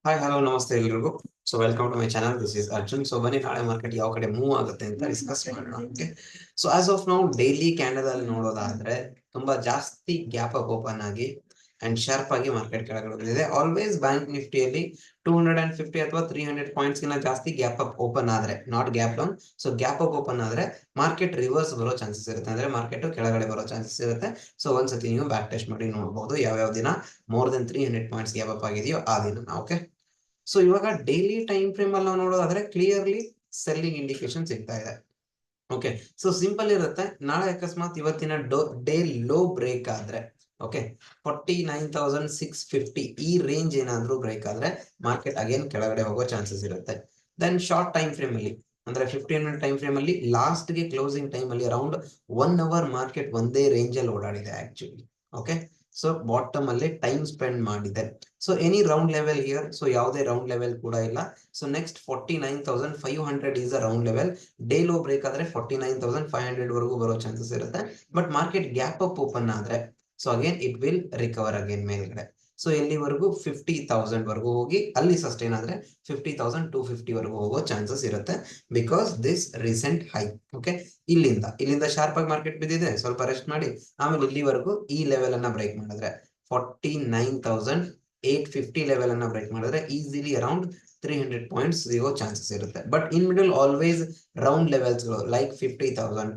Hi hello ನಮಸ್ತೆ ಎಲ್ರಿಗೂ. So welcome to my channel. This is Arjun. So ಬನ್ನಿ ನಾಳೆ ಮಾರ್ಕೆಟ್ ಯಾವ ಕಡೆ ಮೂವ್ ಆಗುತ್ತೆ ಅಂತ ಡಿಸ್ಕಸ್ ಮಾಡೋಣ. Okay, so as of now daily candle ಅಲ್ಲಿ ನೋಡೋದಾದ್ರೆ ತುಂಬಾ ಜಾಸ್ತಿ ಗ್ಯಾಪ್ ಅಪ್ ಓಪನ್ ಆಗಿ ಅಂಡ್ ಶಾರ್ಪ್ ಆಗಿ ಮಾರ್ಕೆಟ್ ಕೆಳಗಡೆ ಬಂದಿದೆ. ಆಲ್ವೇಸ್ ಬ್ಯಾಂಕ್ ನಿಫ್ಟಿಯಲ್ಲಿ 250 ಅಥವಾ 300 ಪಾಯಿಂಟ್ಸ್ ಗಿನ ಜಾಸ್ತಿ ಗ್ಯಾಪ್ ಅಪ್ ಓಪನ್ ಆದ್ರೆ, not gap down, so gap up open ಆದ್ರೆ ಮಾರ್ಕೆಟ್ ರಿವರ್ಸ್ ಬರೋ ಚಾನ್ಸಸ್ ಇರುತ್ತೆ, ಅಂದ್ರೆ ಮಾರ್ಕೆಟ್ ಕೆಳಗಡೆ ಬರೋ ಚಾನ್ಸಸ್ ಇರುತ್ತೆ. ಸೊ ಒಂದ್ಸತಿ ನೀವು ಬ್ಯಾಕ್ ಟೆಸ್ಟ್ ಮಾಡಿ ನೋಡಬಹುದು ಯಾವ್ಯಾವ ದಿನ more than 300 points gap up ಆಗಿದೆಯೋ ಆ ದಿನ. ಓಕೆ, ಸೊ ಇವಾಗ ಡೈಲಿ ಟೈಮ್ ಫ್ರೇಮ್ ಅಲ್ಲಿ ನಾವು ನೋಡೋದಾದ್ರೆ ಕ್ಲಿಯರ್ಲಿ ಸೆಲ್ಲಿಂಗ್ ಇಂಡಿಕೇಶನ್ ಸಿಗ್ತಾ ಇದೆ. ಓಕೆ, ಸೊ ಸಿಂಪಲ್ ಇರುತ್ತೆ. ನಾಳೆ ಅಕಸ್ಮಾತ್ ಇವತ್ತಿನ ಡೇ ಲೋ ಬ್ರೇಕ್ ಆದ್ರೆ, ಓಕೆ, 49,650 ಈ ರೇಂಜ್ ಏನಾದ್ರೂ ಬ್ರೇಕ್ ಆದ್ರೆ ಮಾರ್ಕೆಟ್ ಅಗೇನ್ ಕೆಳಗಡೆ ಹೋಗೋ ಚಾನ್ಸಸ್ ಇರುತ್ತೆ. ದೆನ್ ಶಾರ್ಟ್ ಟೈಮ್ ಫ್ರೇಮ್ ಅಲ್ಲಿ ಅಂದ್ರೆ 15 ಮಿನಿಟ್ ಟೈಮ್ ಫ್ರೇಮ್ ಅಲ್ಲಿ ಲಾಸ್ಟ್ ಗೆ ಕ್ಲೋಸಿಂಗ್ ಟೈಮ್ ಅಲ್ಲಿ ಅರೌಂಡ್ 1 ಅವರ್ ಮಾರ್ಕೆಟ್ ಒಂದೇ ರೇಂಜ್ ಅಲ್ಲಿ ಓಡಾಡಿದೆ ಆಕ್ಚುಲಿ. ಓಕೆ, ಸೊ ಬಾಟಮ್ ಅಲ್ಲಿ ಟೈಮ್ ಸ್ಪೆಂಡ್ ಮಾಡಿದೆ. So any round level here? So ಯಾವುದೇ ರೌಂಡ್ ಲೆವೆಲ್ ಕೂಡ ಇಲ್ಲ. So next 49,500 is a round level. Day low break ಆದ್ರೆ 49,500 ವರೆಗೂ ಬರೋ ಚಾನ್ಸಸ್ ಇರುತ್ತೆ. But market gap up open ಆದ್ರೆ so again it will recover again ಮೇಲ್ಗಡೆ. ಸೊ ಎಲ್ಲಿವರೆಗೂ 50,000 ವರೆಗೂ ಹೋಗಿ ಅಲ್ಲಿ ಸಸ್ಟೈನ್ ಆದ್ರೆ 50,250 ವರೆಗೂ ಹೋಗೋ ಚಾನ್ಸಸ್ ಇರುತ್ತೆ, because this recent high. Okay, ಇಲ್ಲಿಂದ ಶಾರ್ಪ್ ಆಗಿ ಮಾರ್ಕೆಟ್ ಬಿದ್ದಿದೆ, ಸ್ವಲ್ಪ ರೆಸ್ಟ್ ಮಾಡಿ ಆಮೇಲೆ ಇಲ್ಲಿವರೆಗೂ ಈ ಲೆವೆಲ್ ಅನ್ನ ಬ್ರೇಕ್ ಮಾಡಿದ್ರೆ 49,850 ಲೆವೆಲ್ ಅನ್ನ ಬ್ರೇಕ್ ಮಾಡಿದ್ರೆ ಈಸಿಲಿ ಅರೌಂಡ್ 300 ಪಾಯಿಂಟ್ಸ್ ಸಿಗೋ ಚಾನ್ಸಸ್ ಇರುತ್ತೆ. But in middle always round levels like 50,000,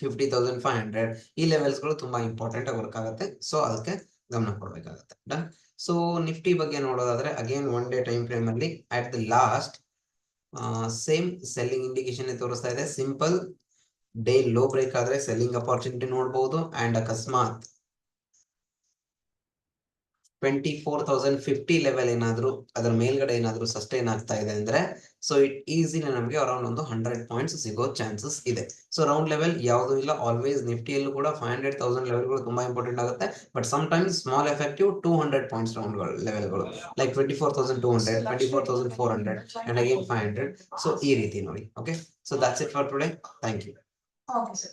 50,500 ಈ ಲೆವೆಲ್ಸ್ ಗಳು ತುಂಬಾ ಇಂಪಾರ್ಟೆಂಟ್ ಆಗಿ ವರ್ಕ್ ಆಗುತ್ತೆ. ಸೊ ಅದಕ್ಕೆ ಗಮನ ಕೊಡ್ಬೇಕಾಗುತ್ತೆ. ಡನ್. ಸೊ ನಿಫ್ಟಿ ಬಗ್ಗೆ ನೋಡೋದಾದ್ರೆ again one day time frame ಅಲ್ಲಿ at the last same selling indication ತೋರಿಸ್ತಾ ಇದೆ. ಸಿಂಪಲ್ ಡೇ ಲೋ ಬ್ರೇಕ್ ಆದ್ರೆ ಸೆಲ್ಲಿಂಗ್ ಅಪಾರ್ಚುನಿಟಿ ನೋಡಬಹುದು. ಅಂಡ್ ಅಕಸ್ಮಾತ್ 24,050 ಲೆವೆಲ್ ಏನಾದ್ರು ಅದರ ಮೇಲ್ಗಡೆ ಏನಾದ್ರು ಸಸ್ಟೈನ್ ಆಗ್ತಾ ಇದೆ ಅಂದ್ರೆ ಸೊ ಇಟ್ ಈಸಿಲಿ ನಮಗೆ ಅರೌಂಡ್ ಒಂದು 100 ಪಾಯಿಂಟ್ಸ್ ಸಿಗೋ ಚಾನ್ಸಸ್ ಇದೆ. ಸೊ ರೌಂಡ್ ಲೆವೆಲ್ ಯಾವುದು ಇಲ್ಲ. ಆಲ್ವೇಸ್ ನಿಫ್ಟಿಯಲ್ಲೂ ಕೂಡ 500,000 ಲೆವೆಲ್ಗಳು ತುಂಬಾ ಇಂಪಾರ್ಟೆಂಟ್ ಆಗುತ್ತೆ. But sometimes small effective 200 points round ಲೆವೆಲ್ಗಳು ಲೈಕ್ 24,200, 24,400 ಅಂಡ್ ಅಗೇನ್ 500. ಸೊ ಈ ರೀತಿ ನೋಡಿ. Okay, so that's it for today. Thank you. Okay, sir.